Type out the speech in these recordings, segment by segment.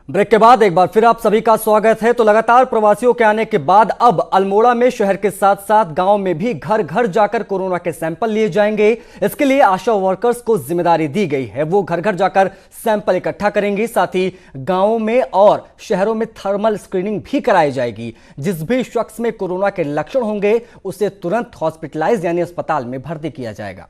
Break के बाद एक बार फिर आप सभी का स्वागत है। तो लगातार प्रवासियों के आने के बाद अब अल्मोड़ा में शहर के साथ साथ गांव में भी घर घर जाकर कोरोना के सैंपल लिए जाएंगे। इसके लिए आशा वर्कर्स को जिम्मेदारी दी गई है, वो घर घर जाकर सैंपल इकट्ठा करेंगी। साथ ही गांवों में और शहरों में थर्मल स्क्रीनिंग भी कराई जाएगी। जिस भी शख्स में कोरोना के लक्षण होंगे उसे तुरंत हॉस्पिटलाइज यानी अस्पताल में भर्ती किया जाएगा।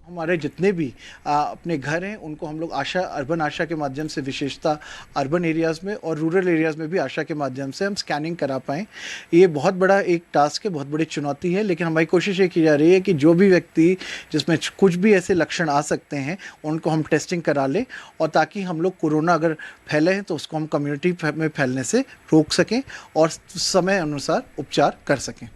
हमारे जितने भी अपने घर हैं उनको हम लोग अर्बन आशा के माध्यम से, विशेषता अर्बन एरियाज़ में और रूरल एरियाज़ में भी आशा के माध्यम से हम स्कैनिंग करा पाएँ। ये बहुत बड़ा एक टास्क है, बहुत बड़ी चुनौती है, लेकिन हमारी कोशिश ये की जा रही है कि जो भी व्यक्ति जिसमें कुछ भी ऐसे लक्षण आ सकते हैं उनको हम टेस्टिंग करा लें, और ताकि हम लोग कोरोना अगर फैले हैं तो उसको हम कम्युनिटी में फैलने से रोक सकें और समय अनुसार उपचार कर सकें।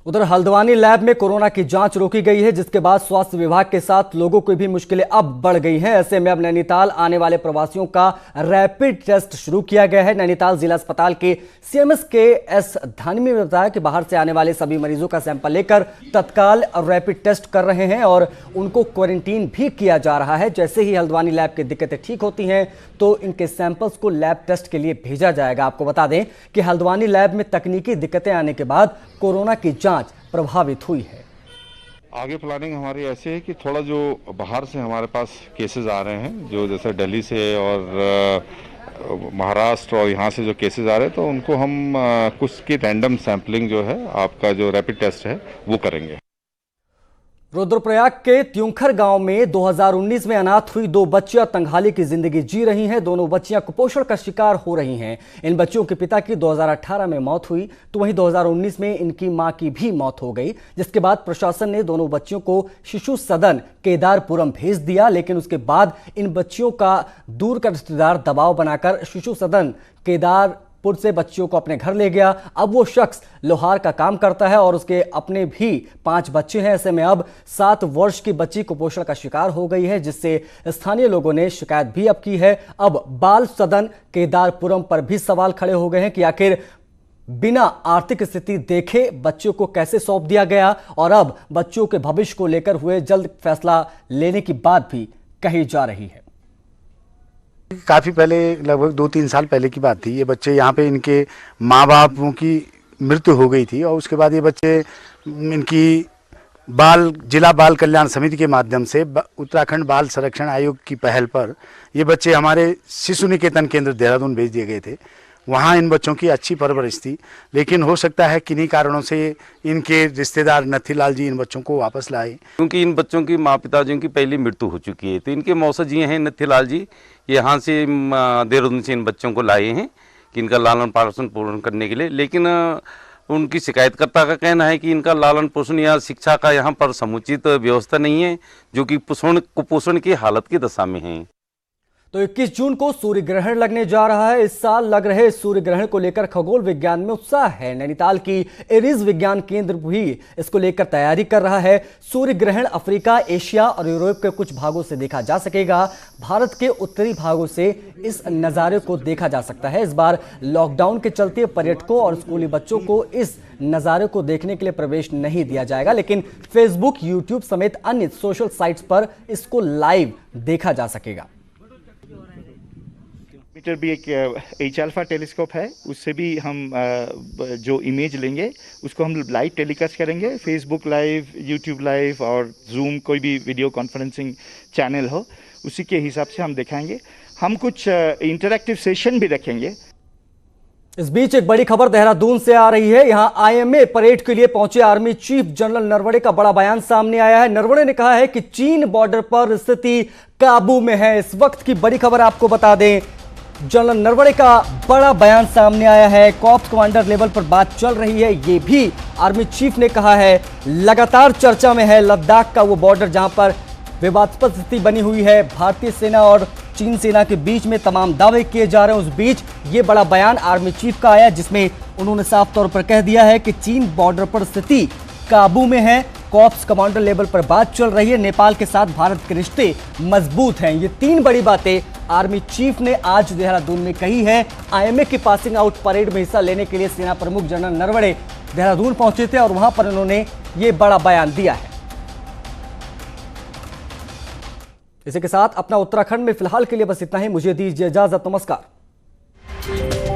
उधर हल्द्वानी लैब में कोरोना की जांच रोकी गई है, जिसके बाद स्वास्थ्य विभाग के साथ लोगों की भी मुश्किलें अब बढ़ गई हैं। ऐसे में अब नैनीताल आने वाले प्रवासियों का रैपिड टेस्ट शुरू किया गया है। नैनीताल जिला अस्पताल के सीएमएस के एस धानवी ने बताया कि बाहर से आने वाले सभी मरीजों का सैंपल लेकर तत्काल रैपिड टेस्ट कर रहे हैं और उनको क्वारंटीन भी किया जा रहा है। जैसे ही हल्द्वानी लैब की दिक्कतें ठीक होती हैं तो इनके सैंपल्स को लैब टेस्ट के लिए भेजा जाएगा। आपको बता दें कि हल्द्वानी लैब में तकनीकी दिक्कतें आने के बाद कोरोना की जांच प्रभावित हुई है। आगे प्लानिंग हमारी ऐसी है कि थोड़ा जो बाहर से हमारे पास केसेस आ रहे हैं, जो जैसे दिल्ली से और महाराष्ट्र और यहाँ से जो केसेस आ रहे हैं, तो उनको हम कुछ की रैंडम सैंपलिंग जो है, आपका जो रैपिड टेस्ट है वो करेंगे। रुद्रप्रयाग के त्यूंखर गांव में 2019 में अनाथ हुई दो बच्चियां तंगहाली की जिंदगी जी रही हैं। दोनों बच्चियां कुपोषण का शिकार हो रही हैं। इन बच्चियों के पिता की 2018 में मौत हुई तो वहीं 2019 में इनकी मां की भी मौत हो गई, जिसके बाद प्रशासन ने दोनों बच्चियों को शिशु सदन केदारपुरम भेज दिया। लेकिन उसके बाद इन बच्चियों का दूर का रिश्तेदार दबाव बनाकर शिशु सदन केदारपुर से बच्चियों को अपने घर ले गया। अब वो शख्स लोहार का काम करता है और उसके अपने भी 5 बच्चे हैं। ऐसे में अब 7 वर्ष की बच्ची कुपोषण का शिकार हो गई है, जिससे स्थानीय लोगों ने शिकायत भी अब की है। अब बाल सदन केदारपुरम पर भी सवाल खड़े हो गए हैं कि आखिर बिना आर्थिक स्थिति देखे बच्चों को कैसे सौंप दिया गया, और अब बच्चों के भविष्य को लेकर हुए जल्द फैसला लेने की बात भी कही जा रही है। काफ़ी पहले, लगभग 2-3 साल पहले की बात थी। ये बच्चे यहाँ पे, इनके माँ बापों की मृत्यु हो गई थी और उसके बाद ये बच्चे इनकी जिला बाल कल्याण समिति के माध्यम से उत्तराखंड बाल संरक्षण आयोग की पहल पर ये बच्चे हमारे शिशु निकेतन केंद्र देहरादून भेज दिए गए थे। वहाँ इन बच्चों की अच्छी परवरिश थी, लेकिन हो सकता है किन्हीं कारणों से इनके रिश्तेदार नथीलाल जी इन बच्चों को वापस लाए, क्योंकि इन बच्चों की माँ पिताजियों की पहली मृत्यु हो चुकी है। तो इनके मौसा जी हैं नथीलाल जी, ये यहाँ से देहरादून से इन बच्चों को लाए हैं कि इनका लालन पालन पूर्ण करने के लिए। लेकिन उनकी शिकायतकर्ता का कहना है कि इनका लालन पोषण या शिक्षा का यहाँ पर समुचित व्यवस्था नहीं है, जो कि कुपोषण की हालत की दशा में है। तो 21 जून को सूर्य ग्रहण लगने जा रहा है। इस साल लग रहे सूर्य ग्रहण को लेकर खगोल विज्ञान में उत्साह है। नैनीताल की एरिज विज्ञान केंद्र भी इसको लेकर तैयारी कर रहा है। सूर्य ग्रहण अफ्रीका, एशिया और यूरोप के कुछ भागों से देखा जा सकेगा। भारत के उत्तरी भागों से इस नज़ारे को देखा जा सकता है। इस बार लॉकडाउन के चलते पर्यटकों और स्कूली बच्चों को इस नज़ारे को देखने के लिए प्रवेश नहीं दिया जाएगा, लेकिन फेसबुक, यूट्यूब समेत अन्य सोशल साइट्स पर इसको लाइव देखा जा सकेगा। मीटर भी एक एच अल्फा टेलीस्कोप है, उससे भी हम जो इमेज लेंगे उसको हम लाइव टेलीकास्ट करेंगे। फेसबुक लाइव, यूट्यूब लाइव और जूम, कोई भी वीडियो कॉन्फ्रेंसिंग चैनल हो, उसी के हिसाब से हम दिखाएंगे। हम कुछ इंटरैक्टिव सेशन भी रखेंगे। इस बीच एक बड़ी खबर देहरादून से आ रही है। यहां आईएमए परेड के लिए पहुंचे आर्मी चीफ जनरल नरवणे का बड़ा बयान सामने आया है। नरवणे ने कहा है कि चीन बॉर्डर पर स्थिति काबू में है। इस वक्त की बड़ी खबर आपको बता दें, जनरल नरवणे का बड़ा बयान सामने आया है। कॉर्प्स कमांडर लेवल पर बात चल रही है, ये भी आर्मी चीफ ने कहा है। लगातार चर्चा में है लद्दाख का वो बॉर्डर जहां पर विवादास्पद स्थिति बनी हुई है। भारतीय सेना और चीन सेना के बीच में तमाम दावे किए जा रहे हैं। उस बीच ये बड़ा बयान आर्मी चीफ का आया, जिसमें उन्होंने साफ तौर पर कह दिया है कि चीन बॉर्डर पर स्थिति काबू में है। कॉर्प्स कमांडर लेवल पर बात चल रही है। नेपाल के साथ भारत के रिश्ते मजबूत हैं। ये 3 बड़ी बातें आर्मी चीफ ने आज देहरादून में कही है। आईएमए की पासिंग आउट परेड में हिस्सा लेने के लिए सेना प्रमुख जनरल नरवणे देहरादून पहुंचे थे और वहां पर उन्होंने ये बड़ा बयान दिया है। इसी के साथ अपना उत्तराखंड में फिलहाल के लिए बस इतना ही। मुझे दीजिए इजाजत। नमस्कार।